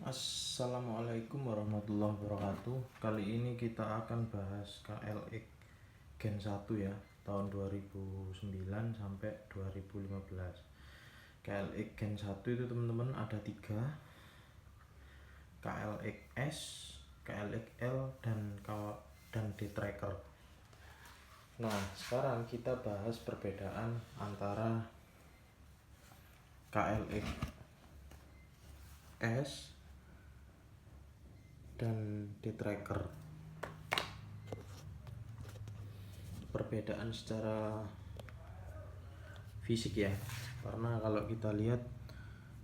Assalamualaikum warahmatullahi wabarakatuh. Kali ini kita akan bahas KLX Gen 1 ya, tahun 2009 sampai 2015. KLX Gen 1 itu teman-teman ada 3, KLX-S, KLX-L dan D-Tracker. Nah, sekarang kita bahas perbedaan antara KLX-S dan D-Tracker. Perbedaan secara fisik ya, karena kalau kita lihat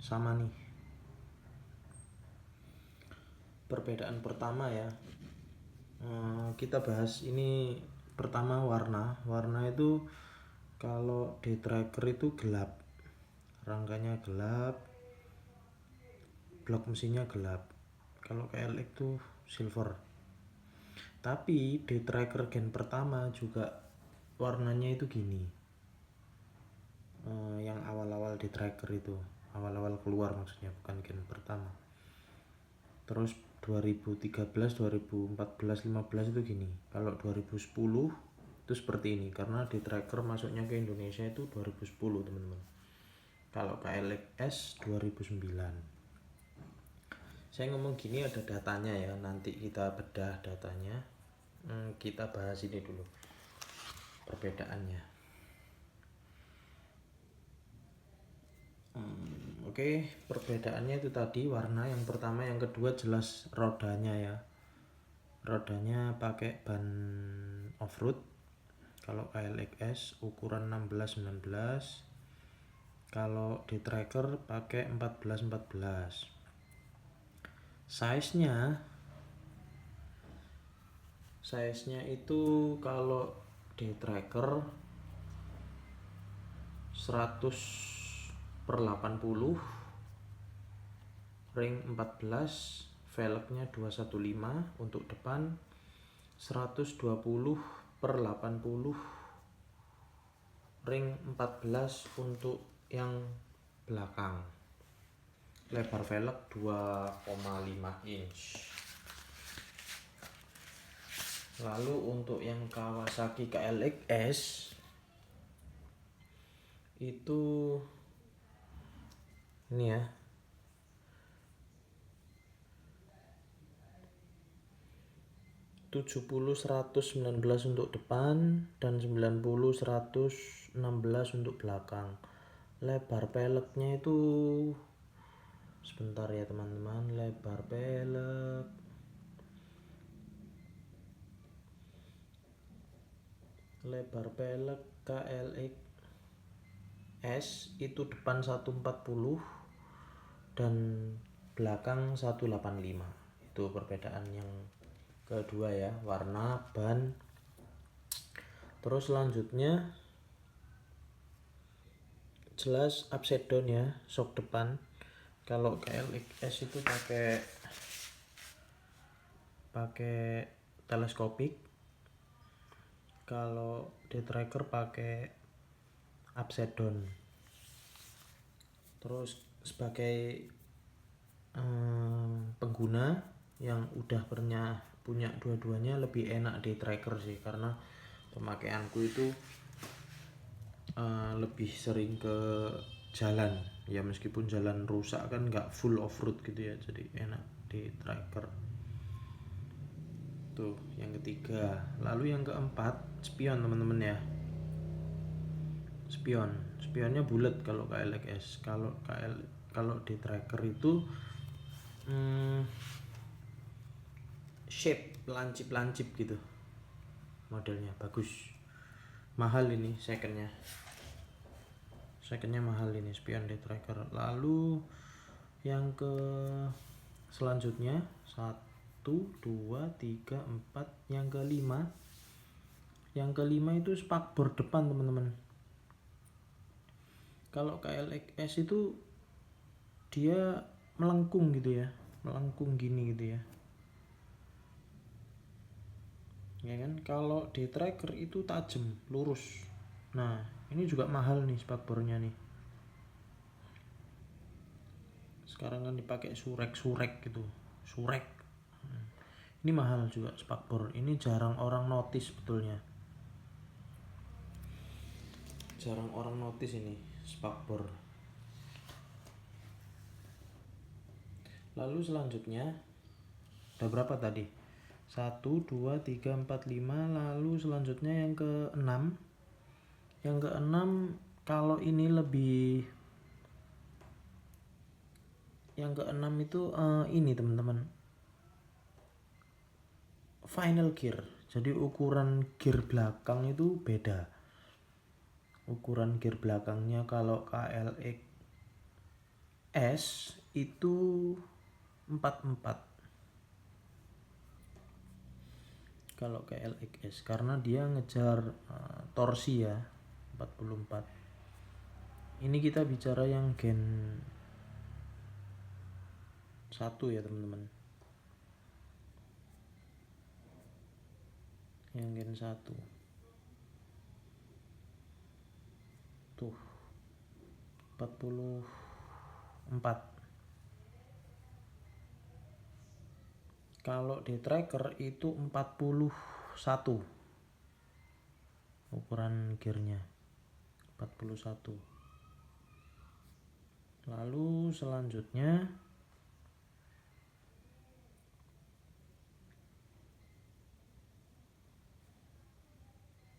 sama nih. Perbedaan pertama ya, kita bahas ini pertama warna itu kalau D-Tracker itu gelap, rangkanya gelap, blok mesinnya gelap. Kalau KLX itu silver. Tapi D-Tracker gen pertama juga warnanya itu gini, yang awal-awal D-Tracker itu, awal-awal keluar maksudnya, bukan gen pertama. Terus 2013, 2014, 15 itu gini. Kalau 2010 itu seperti ini, karena D-Tracker masuknya ke Indonesia itu 2010 teman-teman. Kalau KLX 2009. Saya ngomong gini ada datanya ya, nanti kita bedah datanya. Kita bahas ini dulu perbedaannya. Oke, perbedaannya itu tadi warna yang pertama, yang kedua jelas rodanya ya. Rodanya pakai ban off-road. Kalau KLX ukuran 16-19. Kalau D-Tracker pakai 14-14. Size-nya itu kalau D-Tracker 100/80, ring 14, velgnya 215 untuk depan, 120/80, ring 14 untuk yang belakang. Lebar velg 2,5 inch. Lalu untuk yang Kawasaki KLX itu ini ya, (70 119) untuk depan dan 90 116 untuk belakang. Lebar peleknya itu sebentar ya teman-teman, lebar pelek KLX S itu depan 140 dan belakang 185. Itu perbedaan yang kedua ya, warna, ban. Terus selanjutnya jelas upside down ya, shock depan. Kalau KLX S itu pakai teleskopik. Kalau D-Tracker pakai upside down. Terus sebagai pengguna yang udah punya dua-duanya, lebih enak D-Tracker sih, karena pemakaianku itu lebih sering ke jalan ya, meskipun jalan rusak kan nggak full off-road gitu ya, jadi enak D-Tracker. Tuh yang ketiga. Lalu yang keempat, spion teman-teman ya. Spionnya bulat kalau KLX. Kalau D-Tracker itu shape lancip gitu, modelnya bagus, mahal ini secondnya mahal ini spion D-Tracker. Lalu yang ke selanjutnya 1, 2, 3, 4, yang kelima itu spakbor depan teman-teman. Kalau KLX itu dia melengkung gitu ya, melengkung gini gitu ya kan. Kalau D-Tracker itu tajam, lurus. Nah, ini juga mahal nih spakbornya nih. Sekarang kan dipakai surek gitu, surek. Ini mahal juga spakbor, ini jarang orang notice sebetulnya, jarang orang notice ini spakbor. Lalu selanjutnya ada berapa tadi? 1, 2, 3, 4, 5. Lalu selanjutnya yang ke-6. Yang ke-6 kalau ini lebih, yang ke-6 itu ini teman-teman, final gear. Jadi ukuran gear belakang itu beda. Ukuran gear belakangnya kalau KLX S itu 44. Kalau KLX S karena dia ngejar torsi ya 44. Ini kita bicara yang gen 1 ya teman-teman. Yang gen 1. Tuh 44. Kalau di tracker itu 41 ukuran gearnya, 41. Lalu selanjutnya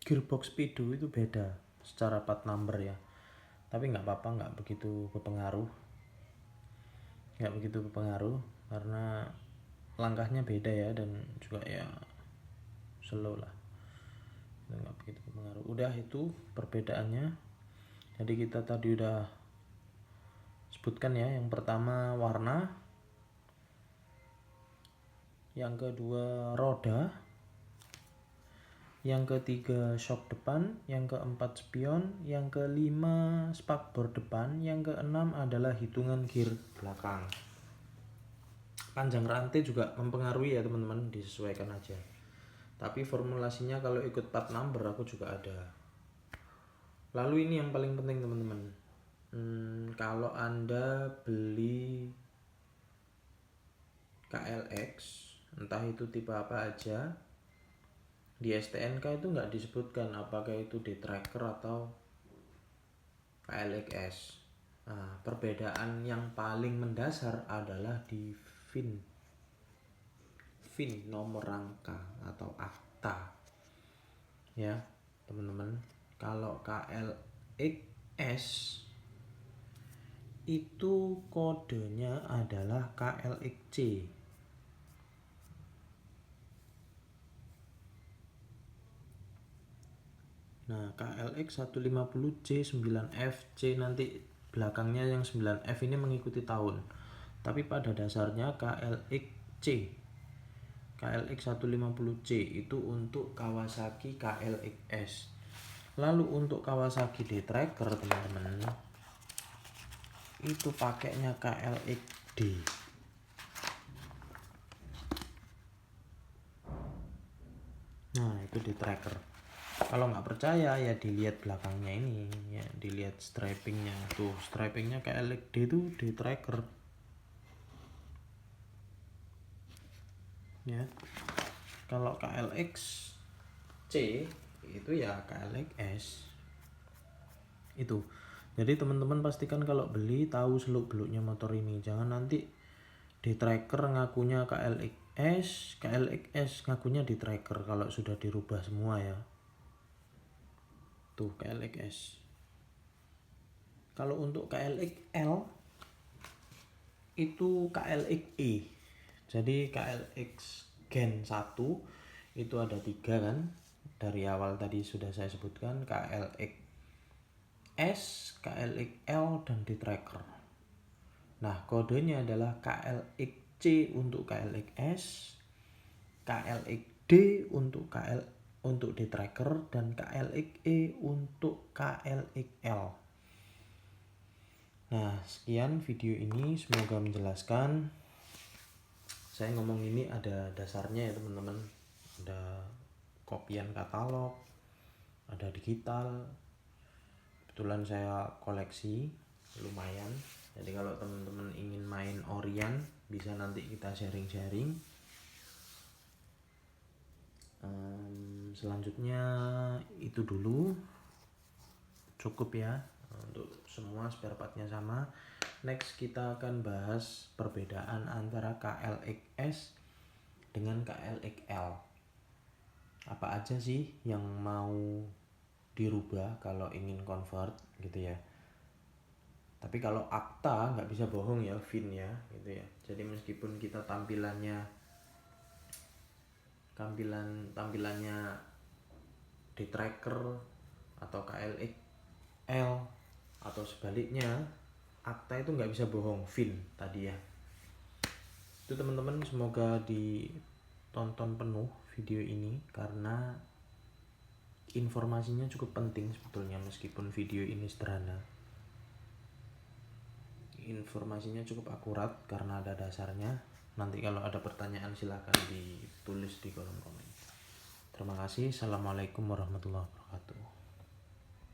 gearbox speedo itu beda secara part number ya, tapi nggak apa-apa, nggak begitu berpengaruh karena langkahnya beda ya, dan juga ya slow lah, nggak begitu berpengaruh. Udah itu perbedaannya. Jadi kita tadi udah sebutkan ya, yang pertama warna, yang kedua roda, yang ketiga shock depan, yang keempat spion, yang kelima spakbor depan, yang keenam adalah hitungan gear belakang. Panjang rantai juga mempengaruhi ya teman-teman, disesuaikan aja. Tapi formulasinya kalau ikut part number aku juga ada. Lalu ini yang paling penting teman-teman. Kalau Anda beli KLX, entah itu tipe apa aja, di STNK itu nggak disebutkan apakah itu D-Tracker atau KLX. Nah, perbedaan yang paling mendasar adalah di VIN nomor rangka atau akta ya teman-teman. Kalau KLX itu kodenya adalah KLXC. Nah, KLX 150C 9FC, nanti belakangnya yang 9F ini mengikuti tahun. Tapi pada dasarnya KLX 150C itu untuk Kawasaki KLX. Lalu untuk Kawasaki D-Tracker teman-teman, itu pakainya KLXD. Nah, itu D-Tracker. Kalau nggak percaya ya dilihat belakangnya ini ya, dilihat stripingnya. Tuh stripingnya KLXD itu D-Tracker ya. Kalau KLX-C itu ya KLX itu. Jadi teman-teman pastikan kalau beli tahu seluk-beluknya motor ini. Jangan nanti D-Tracker ngakunya KLX ngakunya D-Tracker kalau sudah dirubah semua ya. Tuh KLX. Kalau untuk KLXL itu KLXE. Jadi KLX Gen 1 itu ada 3 kan. Dari awal tadi sudah saya sebutkan, KLX S, KLXL, dan D-Tracker. Nah, kodenya adalah KLXC untuk KLX, KLXD untuk D-Tracker, dan KLXE untuk KLXL. Nah, sekian video ini, semoga menjelaskan. Saya ngomong ini ada dasarnya ya teman-teman. Ada kopian katalog, ada digital. Kebetulan saya koleksi lumayan. Jadi kalau teman-teman ingin main Orion bisa nanti kita sharing-sharing. Selanjutnya itu dulu, cukup ya untuk semua spare partnya sama. Next kita akan bahas perbedaan antara KLXS dengan KLXL. Apa aja sih yang mau dirubah kalau ingin convert gitu ya. Tapi kalau akta nggak bisa bohong ya, VIN ya gitu ya. Jadi meskipun kita tampilannya di tracker atau KLXL atau sebaliknya, akta itu nggak bisa bohong, VIN tadi ya. Itu teman-teman, semoga ditonton penuh video ini karena informasinya cukup penting sebetulnya. Meskipun video ini sederhana, informasinya cukup akurat karena ada dasarnya. Nanti kalau ada pertanyaan silahkan ditulis di kolom komen. Terima kasih. Assalamualaikum warahmatullahi wabarakatuh.